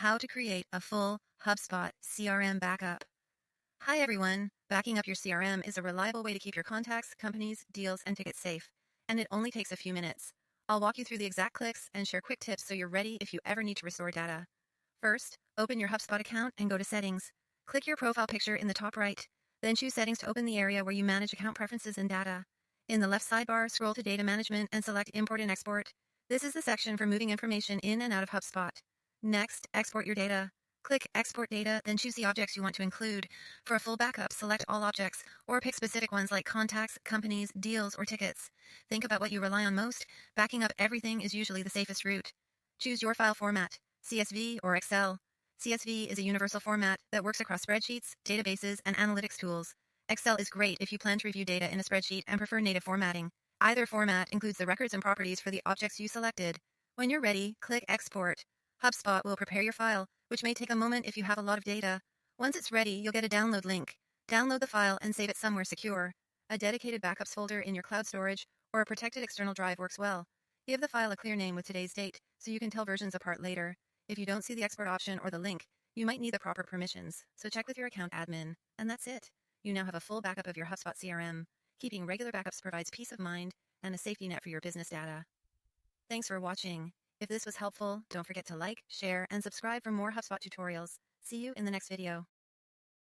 how to create a full HubSpot CRM backup. Hi everyone, backing up your CRM is a reliable way to keep your contacts, companies, deals, and tickets safe, and it only takes a few minutes. I'll walk you through the exact clicks and share quick tips so you're ready if you ever need to restore data. First, open your HubSpot account and go to Settings. Click your profile picture in the top right, then choose Settings to open the area where you manage account preferences and data. In the left sidebar, scroll to Data Management and select Import and Export. This is the section for moving information in and out of HubSpot. Next, export your data. Click Export Data, then choose the objects you want to include. For a full backup, select all objects, or pick specific ones like contacts, companies, deals, or tickets. Think about what you rely on most. Backing up everything is usually the safest route. Choose your file format, CSV or Excel. CSV is a universal format that works across spreadsheets, databases, and analytics tools. Excel is great if you plan to review data in a spreadsheet and prefer native formatting. Either format includes the records and properties for the objects you selected. When you're ready, click Export. HubSpot will prepare your file, which may take a moment if you have a lot of data. Once it's ready, you'll get a download link. Download the file and save it somewhere secure. A dedicated backups folder in your cloud storage or a protected external drive works well. Give the file a clear name with today's date so you can tell versions apart later. If you don't see the export option or the link, you might need the proper permissions, so check with your account admin. And that's it. You now have a full backup of your HubSpot CRM. Keeping regular backups provides peace of mind and a safety net for your business data. Thanks for watching. If this was helpful, don't forget to like, share, and subscribe for more HubSpot tutorials. See you in the next video.